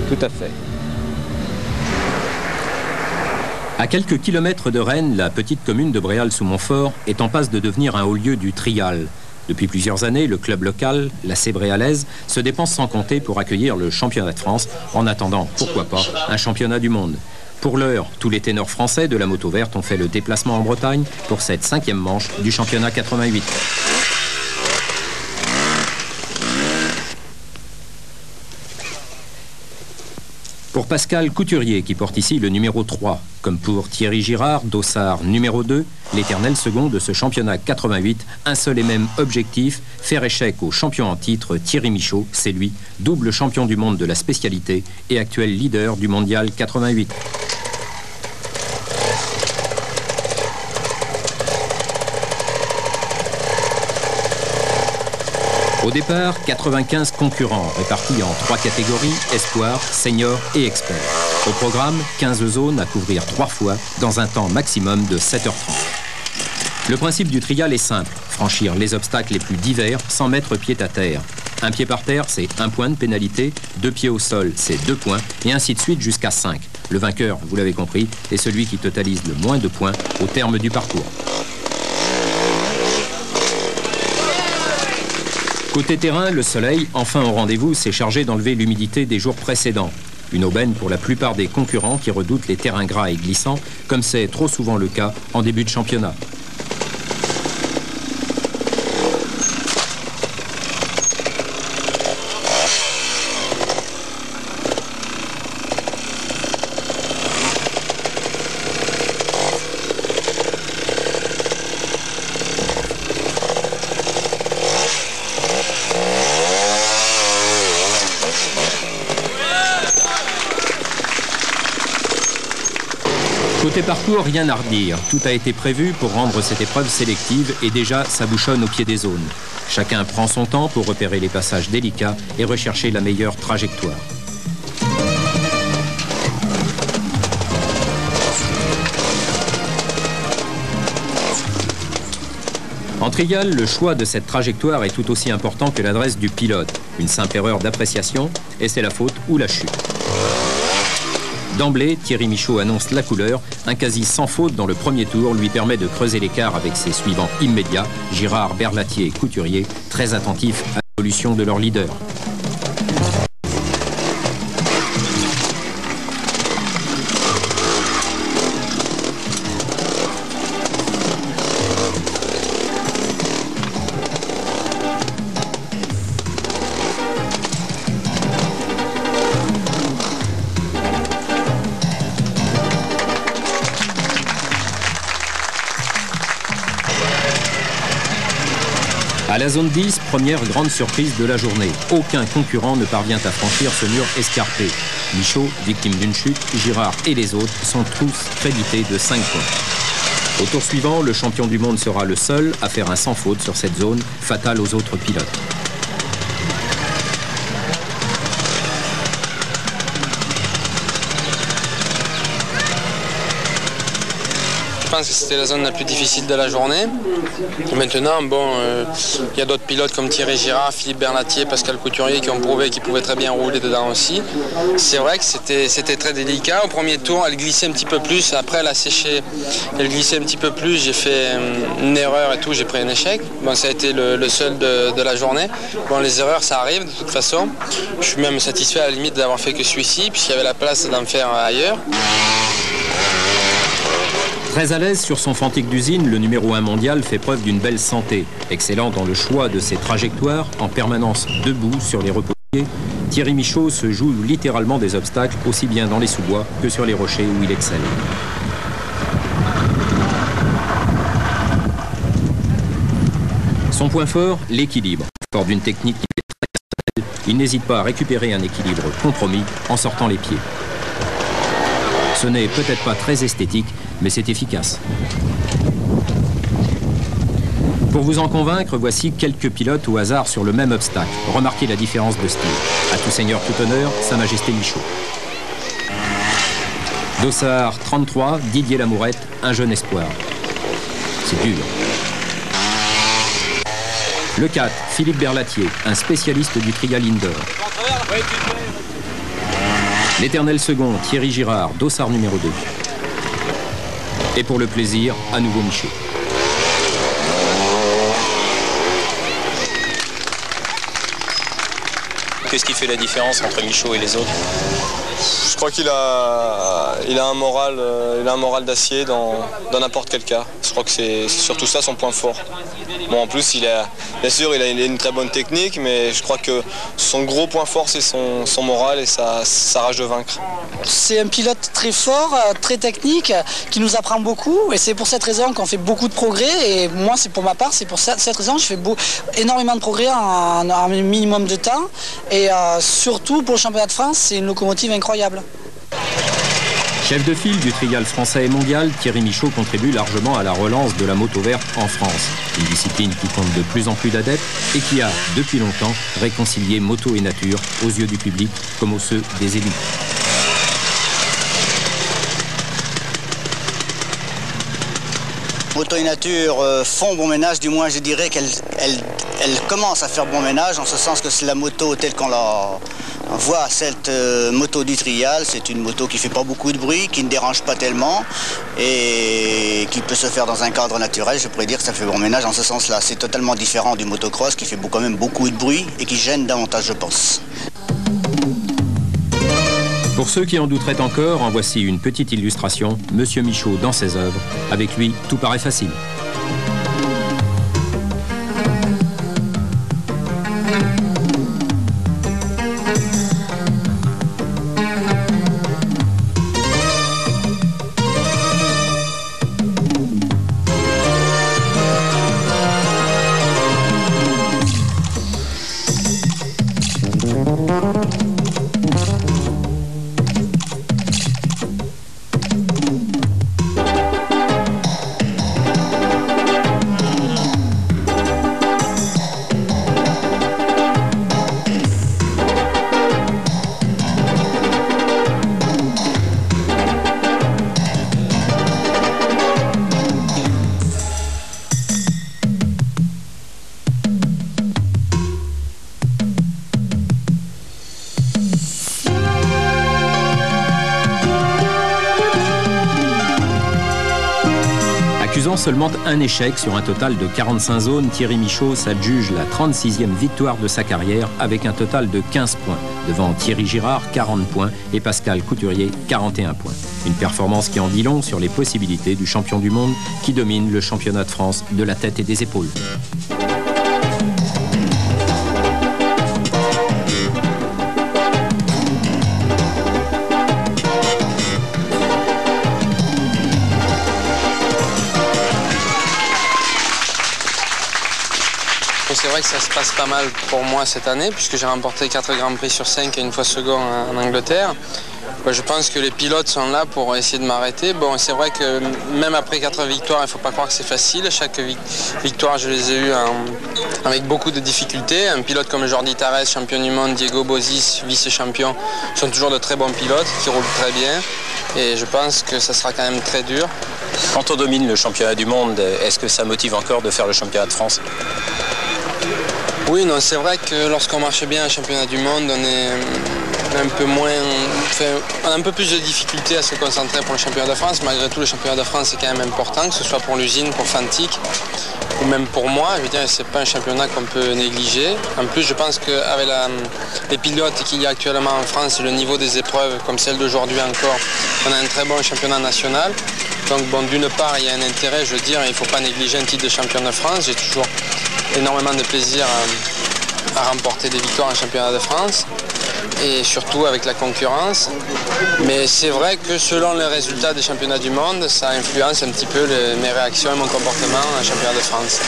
Tout à fait. À quelques kilomètres de Rennes, la petite commune de Bréal-sous-Montfort est en passe de devenir un haut lieu du trial. Depuis plusieurs années, le club local, la Bréalaise, se dépense sans compter pour accueillir le championnat de France, en attendant, pourquoi pas, un championnat du monde. Pour l'heure, tous les ténors français de la moto verte ont fait le déplacement en Bretagne pour cette 5e manche du championnat 88. Pour Pascal Couturier, qui porte ici le numéro 3, comme pour Thierry Girard, Dossard numéro 2, l'éternel second de ce championnat 88, un seul et même objectif, faire échec au champion en titre Thierry Michaud, c'est lui, double champion du monde de la spécialité et actuel leader du mondial 88. Au départ, 95 concurrents répartis en 3 catégories, espoir, senior et expert. Au programme, 15 zones à couvrir 3 fois dans un temps maximum de 7h30. Le principe du trial est simple, franchir les obstacles les plus divers sans mettre pied à terre. Un pied par terre, c'est 1 point de pénalité, 2 pieds au sol, c'est 2 points, et ainsi de suite jusqu'à 5. Le vainqueur, vous l'avez compris, est celui qui totalise le moins de points au terme du parcours. Côté terrain, le soleil, enfin au rendez-vous, s'est chargé d'enlever l'humidité des jours précédents. Une aubaine pour la plupart des concurrents qui redoutent les terrains gras et glissants, comme c'est trop souvent le cas en début de championnat. Côté parcours, rien à redire. Tout a été prévu pour rendre cette épreuve sélective et déjà ça bouchonne au pied des zones. Chacun prend son temps pour repérer les passages délicats et rechercher la meilleure trajectoire. En trial, le choix de cette trajectoire est tout aussi important que l'adresse du pilote. Une simple erreur d'appréciation et c'est la faute ou la chute. D'emblée, Thierry Michaud annonce la couleur. Un quasi sans faute dans le premier tour lui permet de creuser l'écart avec ses suivants immédiats, Girard, Berlatier et Couturier, très attentifs à l'évolution de leur leader. À la zone 10, première grande surprise de la journée. Aucun concurrent ne parvient à franchir ce mur escarpé. Michaud, victime d'une chute, Girard et les autres sont tous crédités de 5 points. Au tour suivant, le champion du monde sera le seul à faire un sans faute sur cette zone, fatale aux autres pilotes. Je pense que c'était la zone la plus difficile de la journée. Et maintenant, bon, y a d'autres pilotes comme Thierry Girard, Philippe Berlatier, Pascal Couturier qui ont prouvé qu'ils pouvaient très bien rouler dedans aussi. C'est vrai que c'était très délicat. Au premier tour, elle glissait un petit peu plus. Après, elle a séché. Elle glissait un petit peu plus. J'ai fait une erreur et tout. J'ai pris un échec. Bon, ça a été le seul de la journée. Bon, les erreurs, ça arrive de toute façon. Je suis même satisfait à la limite d'avoir fait que celui-ci, puisqu'il y avait la place d'en faire ailleurs. Très à l'aise sur son Fantic d'usine, le numéro 1 mondial fait preuve d'une belle santé. Excellent dans le choix de ses trajectoires, en permanence debout sur les repos-pieds, Thierry Michaud se joue littéralement des obstacles aussi bien dans les sous-bois que sur les rochers où il excelle. Son point fort, l'équilibre. Fort d'une technique qui est très personnelle, il n'hésite pas à récupérer un équilibre compromis en sortant les pieds. Ce n'est peut-être pas très esthétique, mais c'est efficace. Pour vous en convaincre, voici quelques pilotes au hasard sur le même obstacle. Remarquez la différence de style. À tout seigneur, tout honneur, Sa Majesté Michaud. Dossard 33, Didier Lamourette, un jeune espoir. C'est dur. Le 4, Philippe Berlatier, un spécialiste du trial indoor. L'éternel second, Thierry Girard, dossard numéro 2. Et pour le plaisir, à nouveau Michaud. Qu'est-ce qui fait la différence entre Michaud et les autres? Je crois qu'il a un moral d'acier dans n'importe quel cas. Je crois que c'est surtout ça son point fort. Bon, en plus, bien sûr, il a une très bonne technique, mais je crois que son gros point fort, c'est son moral et sa rage de vaincre. C'est un pilote très fort, très technique, qui nous apprend beaucoup. Et c'est pour cette raison qu'on fait beaucoup de progrès. Et moi, c'est pour ma part, c'est pour cette raison que je fais énormément de progrès en un minimum de temps. Et surtout, pour le championnat de France, c'est une locomotive incroyable. Chef de file du trial français et mondial, Thierry Michaud contribue largement à la relance de la moto verte en France. Une discipline qui compte de plus en plus d'adeptes et qui a, depuis longtemps, réconcilié moto et nature aux yeux du public comme aux ceux des élites. Moto et nature font bon ménage, du moins je dirais qu'elles commencent à faire bon ménage, en ce sens que c'est la moto telle qu'on la voit, cette moto du trial, c'est une moto qui ne fait pas beaucoup de bruit, qui ne dérange pas tellement et qui peut se faire dans un cadre naturel. Je pourrais dire que ça fait bon ménage en ce sens-là. C'est totalement différent du motocross qui fait quand même beaucoup de bruit et qui gêne davantage, je pense. Pour ceux qui en douteraient encore, en voici une petite illustration. Monsieur Michaud dans ses œuvres. Avec lui, tout paraît facile. Accusant seulement un échec sur un total de 45 zones, Thierry Michaud s'adjuge la 36e victoire de sa carrière avec un total de 15 points, devant Thierry Girard 40 points et Pascal Couturier 41 points. Une performance qui en dit long sur les possibilités du champion du monde qui domine le championnat de France de la tête et des épaules. C'est vrai que ça se passe pas mal pour moi cette année, puisque j'ai remporté 4 Grands Prix sur 5 et une fois second en Angleterre. Je pense que les pilotes sont là pour essayer de m'arrêter. Bon, c'est vrai que même après 4 victoires, il ne faut pas croire que c'est facile. Chaque victoire, je les ai eues avec beaucoup de difficultés. Un pilote comme Jordi Tarrés, champion du monde, Diego Bozis, vice-champion, sont toujours de très bons pilotes qui roulent très bien. Et je pense que ça sera quand même très dur. Quand on domine le championnat du monde, est-ce que ça motive encore de faire le championnat de France ? Oui, non, c'est vrai que lorsqu'on marche bien au championnat du monde, on est un peu moins, on a un peu plus de difficultés à se concentrer pour le championnat de France. Malgré tout, le championnat de France est quand même important, que ce soit pour l'usine, pour Fantic, ou même pour moi. Je veux dire, c'est pas un championnat qu'on peut négliger. En plus, je pense qu'avec les pilotes qu'il y a actuellement en France et le niveau des épreuves, comme celle d'aujourd'hui encore, on a un très bon championnat national. Donc bon, d'une part, il y a un intérêt, je veux dire, il ne faut pas négliger un titre de champion de France. J'ai toujours énormément de plaisir à remporter des victoires en championnat de France et surtout avec la concurrence. Mais c'est vrai que selon les résultats des championnats du monde, ça influence un petit peu mes réactions et mon comportement en championnat de France.